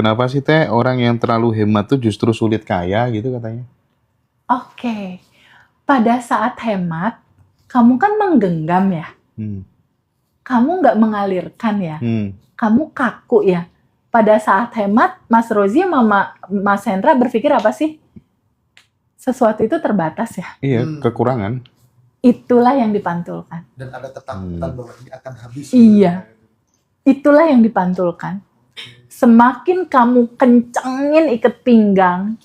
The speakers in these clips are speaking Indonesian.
Kenapa sih Teh orang yang terlalu hemat tuh justru sulit kaya gitu katanya? Oke, pada saat hemat, kamu kan menggenggam ya, Hmm. kamu nggak mengalirkan ya, Hmm. kamu kaku ya. Pada saat hemat, Mas Rozi sama Mas Hendra berpikir apa sih? Sesuatu itu terbatas ya. Iya, kekurangan. Itulah yang dipantulkan. Dan ada ketakutan bahwa ini akan habis. Iya. Itulah yang dipantulkan. Semakin kamu kencengin ikat pinggang,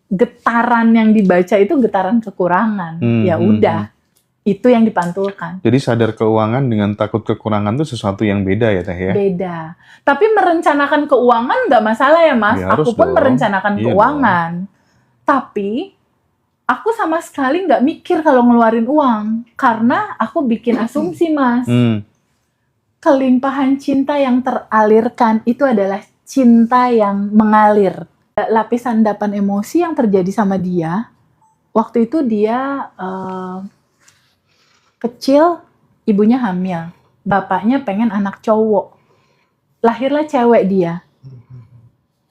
getaran yang dibaca itu getaran kekurangan. Ya udah, itu yang dipantulkan. Jadi sadar keuangan dengan takut kekurangan itu sesuatu yang beda ya Teh ya? Beda. Tapi merencanakan keuangan nggak masalah ya Mas. Ya, Aku harus pun dong. merencanakan Iya keuangan. Tapi aku sama sekali nggak mikir kalau ngeluarin uang. Karena aku bikin asumsi Mas. Kelimpahan cinta yang teralirkan itu adalah cinta yang mengalir. Lapisan endapan emosi yang terjadi sama dia, waktu itu dia kecil, ibunya hamil. Bapaknya pengen anak cowok. Lahirlah cewek dia.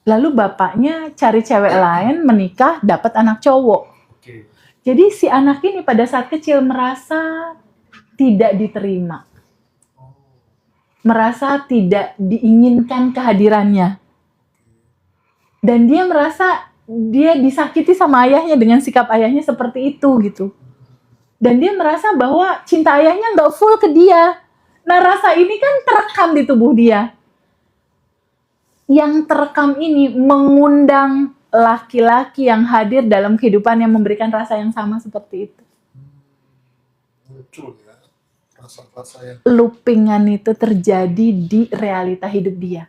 Lalu bapaknya cari cewek lain, menikah, dapat anak cowok. Jadi si anak ini pada saat kecil merasa tidak diterima. Merasa tidak diinginkan kehadirannya. Dan dia merasa dia disakiti sama ayahnya dengan sikap ayahnya seperti itu gitu. Dan dia merasa bahwa cinta ayahnya nggak full ke dia. Nah rasa ini kan terekam di tubuh dia. Yang terekam ini mengundang laki-laki yang hadir dalam kehidupan yang memberikan rasa yang sama seperti itu. Muncul ya rasa-rasa yang Loopingan itu terjadi di realita hidup dia.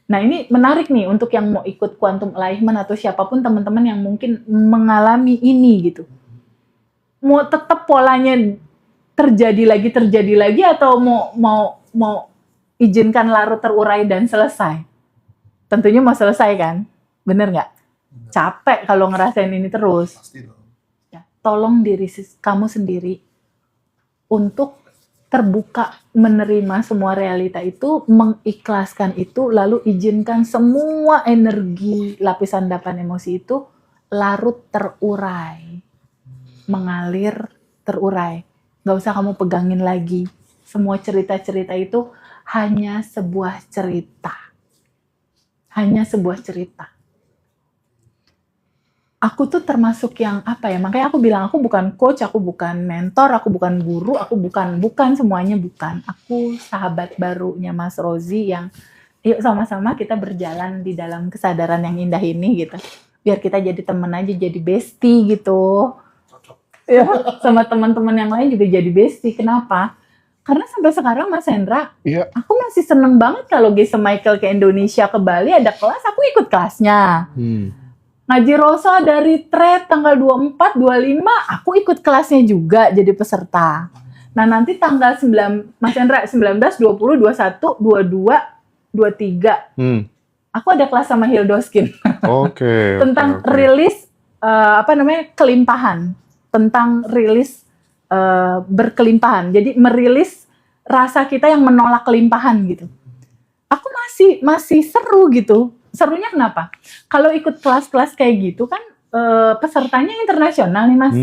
Nah ini menarik nih untuk yang mau ikut quantum alignment atau siapapun teman-teman yang mungkin mengalami ini gitu. Mau tetap polanya terjadi lagi atau mau izinkan larut terurai dan selesai? Tentunya mau selesai kan? Bener nggak? Capek kalau ngerasain ini terus. pasti dong. Ya, tolong diri kamu sendiri untuk terbuka menerima semua realita itu, mengikhlaskan itu, lalu izinkan semua energi lapisan endapan emosi itu larut terurai, mengalir terurai. Gak usah kamu pegangin lagi. Semua cerita-cerita itu hanya sebuah cerita. Hanya sebuah cerita. Aku tuh termasuk yang apa ya, makanya aku bilang aku bukan coach, aku bukan mentor, aku bukan guru, aku bukan semuanya bukan. Aku sahabat barunya Mas Rozi yang yuk sama-sama kita berjalan di dalam kesadaran yang indah ini gitu. Biar kita jadi temen aja, jadi bestie gitu. Ya, sama teman-teman yang lain juga jadi bestie. Kenapa? Karena sampai sekarang Mas Hendra, Iya. aku masih seneng banget kalau Gesa Michael ke Indonesia, ke Bali ada kelas, aku ikut kelasnya. Ngaji Rosa dari Thread tanggal 24, 25, aku ikut kelasnya juga jadi peserta. Nah nanti tanggal 9, Mas Hendra, 19, 20, 21, 22, 23, aku ada kelas sama Hildoskin. Oke. Tentang rilis, kelimpahan. Tentang rilis berkelimpahan. Jadi merilis rasa kita yang menolak kelimpahan gitu. Aku masih seru gitu. Serunya kenapa? Kalau ikut kelas-kelas kayak gitu kan pesertanya internasional nih Mas.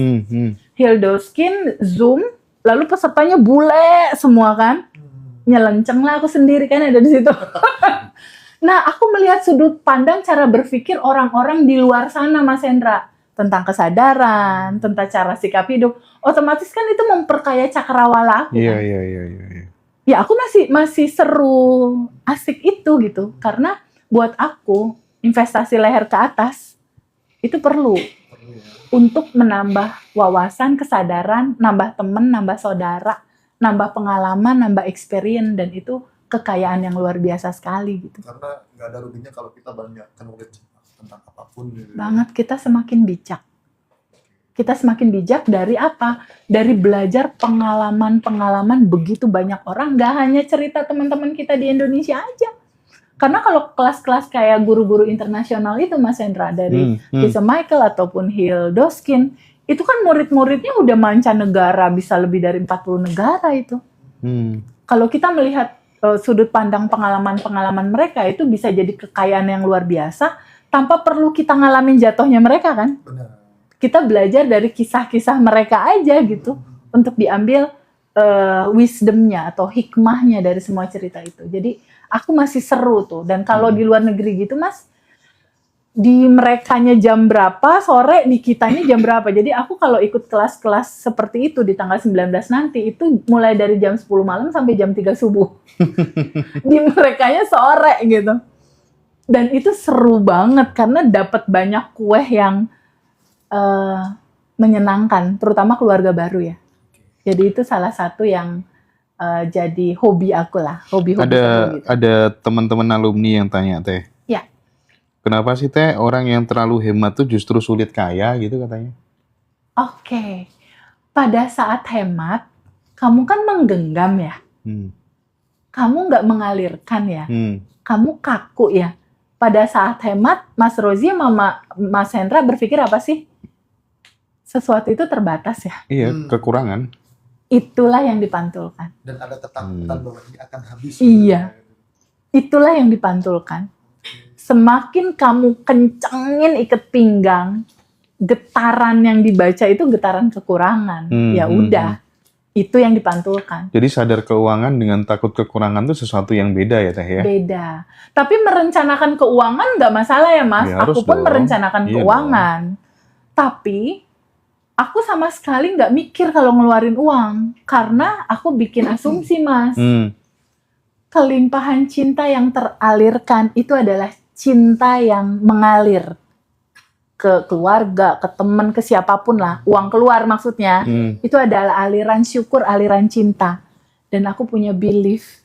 Hildoskin, Zoom, lalu pesertanya bule semua kan. Nyelenceng lah aku sendiri kan ada di situ. Nah, aku melihat sudut pandang cara berpikir orang-orang di luar sana Mas Hendra. Tentang kesadaran, tentang cara sikap hidup. Otomatis kan itu memperkaya cakrawala aku. Iya. Ya aku masih seru, asik itu gitu. Karena buat aku, investasi leher ke atas itu perlu untuk menambah wawasan, kesadaran, nambah temen, nambah saudara, nambah pengalaman, nambah experience, dan itu kekayaan yang luar biasa sekali gitu. Karena nggak ada ruginya kalau kita banyak knowledge tentang apapun. Gitu. Banget, kita semakin bijak. Kita semakin bijak dari apa? Dari belajar pengalaman-pengalaman begitu banyak orang, nggak hanya cerita teman-teman kita di Indonesia aja. Karena kalau kelas-kelas kayak guru-guru internasional itu Mas Hendra, dari Gesa Michael ataupun Hildoskin, itu kan murid-muridnya udah mancanegara, bisa lebih dari 40 negara itu. Kalau kita melihat sudut pandang pengalaman-pengalaman mereka itu bisa jadi kekayaan yang luar biasa tanpa perlu kita ngalamin jatuhnya mereka kan. Benar. Kita belajar dari kisah-kisah mereka aja gitu untuk diambil wisdomnya atau hikmahnya dari semua cerita itu. Jadi aku masih seru tuh. Dan kalau di luar negeri gitu Mas, di merekanya jam berapa sore, di kitanya jam berapa. Jadi aku kalau ikut kelas-kelas seperti itu di tanggal 19 nanti, itu mulai dari jam 10 malam sampai jam 3 subuh. Di merekanya sore gitu. Dan itu seru banget karena dapat banyak kue yang menyenangkan, terutama keluarga baru ya. Jadi itu salah satu yang jadi hobi aku lah, hobi seru gitu. Ada teman-teman alumni yang tanya Teh. Ya. Kenapa sih Teh orang yang terlalu hemat tuh justru sulit kaya gitu katanya? Oke. Pada saat hemat, kamu kan menggenggam ya. Kamu nggak mengalirkan ya. Kamu kaku ya. Pada saat hemat, Mas Rozi sama Mas Hendra berpikir apa sih? Sesuatu itu terbatas ya. Iya, kekurangan. Itulah yang dipantulkan. Dan ada ketakutan bahwa ini akan habis. Iya. Itulah yang dipantulkan. Semakin kamu kencengin ikat pinggang, getaran yang dibaca itu getaran kekurangan. Ya udah, itu yang dipantulkan. Jadi sadar keuangan dengan takut kekurangan itu sesuatu yang beda ya Teh ya? Beda. Tapi merencanakan keuangan nggak masalah ya Mas. Ya, aku pun dong. merencanakan Iya keuangan. Tapi aku sama sekali nggak mikir kalau ngeluarin uang. Karena aku bikin asumsi Mas. Kelimpahan cinta yang teralirkan itu adalah cinta yang mengalir ke keluarga, ke teman, ke siapapun lah. Uang keluar maksudnya. Itu adalah aliran syukur, aliran cinta. Dan aku punya belief,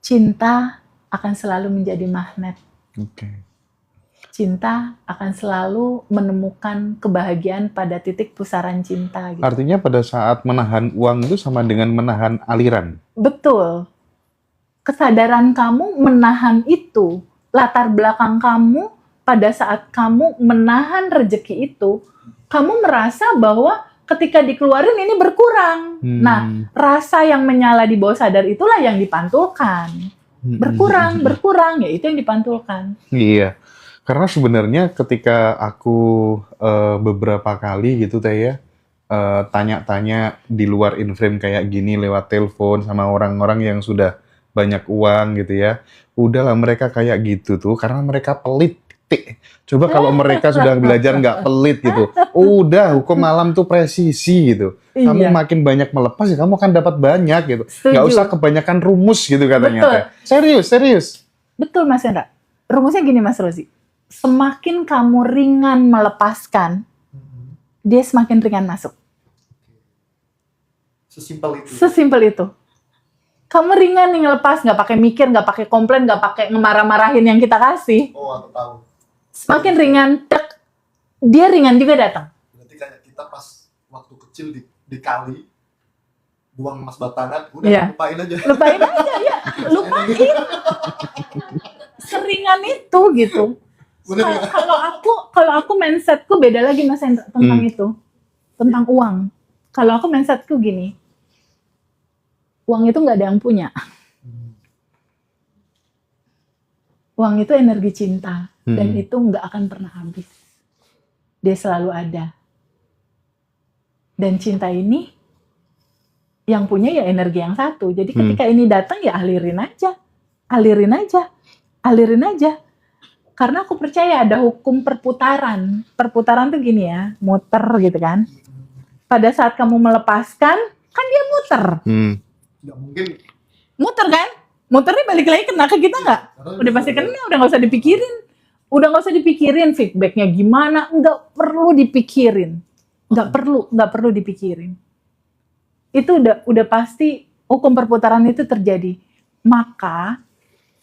cinta akan selalu menjadi magnet. Cinta akan selalu menemukan kebahagiaan pada titik pusaran cinta. Gitu. Artinya pada saat menahan uang itu sama dengan menahan aliran? Betul. Kesadaran kamu menahan itu, latar belakang kamu pada saat kamu menahan rezeki itu, kamu merasa bahwa ketika dikeluarin ini berkurang. Nah, rasa yang menyala di bawah sadar itulah yang dipantulkan. Berkurang, ya itu yang dipantulkan. Iya, karena sebenarnya ketika aku beberapa kali gitu Teh ya, tanya-tanya di luar in-frame kayak gini lewat telepon sama orang-orang yang sudah banyak uang gitu ya, udahlah mereka kayak gitu tuh karena mereka pelit. Coba kalau mereka sudah belajar nggak pelit gitu, udah hukum malam tuh presisi gitu. Kamu makin banyak melepas ya kamu akan dapat banyak gitu. Nggak usah kebanyakan rumus gitu katanya. Betul. Teh. Serius. Betul Mas Hendra. Rumusnya gini Mas Rozi. Semakin kamu ringan melepaskan, dia semakin ringan masuk. Sesimpel itu. Kamu ringan nih ngelepas, nggak pakai mikir, nggak pakai komplain, nggak pakai ngemarah-marahin yang kita kasih. Oh, aku tahu. Semakin ringan, dia ringan juga datang. Berarti kayak kita pas waktu kecil di kali, buang emas batangan, udah lupain aja. Lupain aja, ya. Lupain. Seringan itu gitu. Kalau aku mindsetku beda lagi Mas Hendra tentang itu. Tentang uang. Kalau aku mindsetku gini. Uang itu nggak ada yang punya. Uang itu energi cinta. Dan itu nggak akan pernah habis. Dia selalu ada. Dan cinta ini, yang punya ya energi yang satu. Jadi ketika ini datang ya alirin aja. Alirin aja. Karena aku percaya ada hukum perputaran. Perputaran tuh gini ya, muter gitu kan. Pada saat kamu melepaskan, kan dia muter. Nggak mungkin. Muter kan? Muternya balik lagi kena ke kita nggak? Udah pasti kena, udah nggak usah dipikirin. Udah nggak usah dipikirin feedbacknya gimana, nggak perlu dipikirin. Nggak perlu dipikirin. Itu udah pasti hukum perputaran itu terjadi. Maka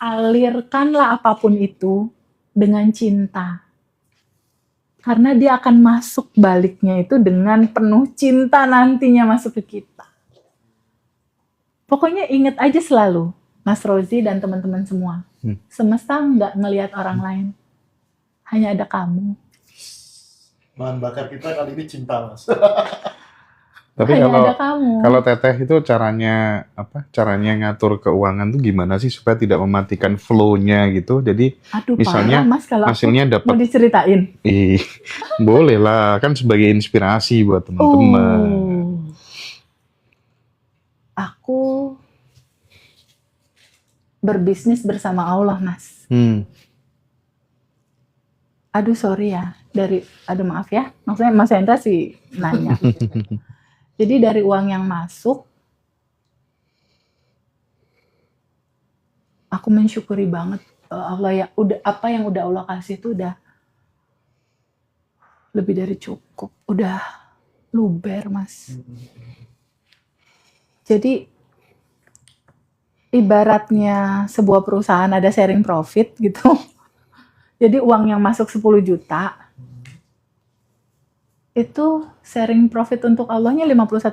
alirkanlah apapun itu dengan cinta. Karena dia akan masuk baliknya itu dengan penuh cinta nantinya masuk ke kita. Pokoknya ingat aja selalu, Mas Rozi dan teman-teman semua. Semesta nggak ngelihat orang lain. Hanya ada kamu. Bahan bakar kita kali ini cinta, Mas. Tapi Hanya kalau ada kamu. kalau Teteh itu caranya apa? Caranya ngatur keuangan tuh gimana sih supaya tidak mematikan flow-nya gitu. Jadi Aduh misalnya parah Mas kalau aku hasilnya mau dapat diceritain. boleh lah kan sebagai inspirasi buat teman-teman. Aku berbisnis bersama Allah, Mas. Aduh sorry ya, aduh maaf ya, maksudnya Mas Hendra sih nanya. Jadi dari uang yang masuk, aku mensyukuri banget Allah ya, udah apa yang udah Allah kasih itu udah lebih dari cukup, udah luber Mas. Jadi ibaratnya sebuah perusahaan ada sharing profit gitu. Jadi uang yang masuk 10 juta, itu sharing profit untuk Allahnya 51%.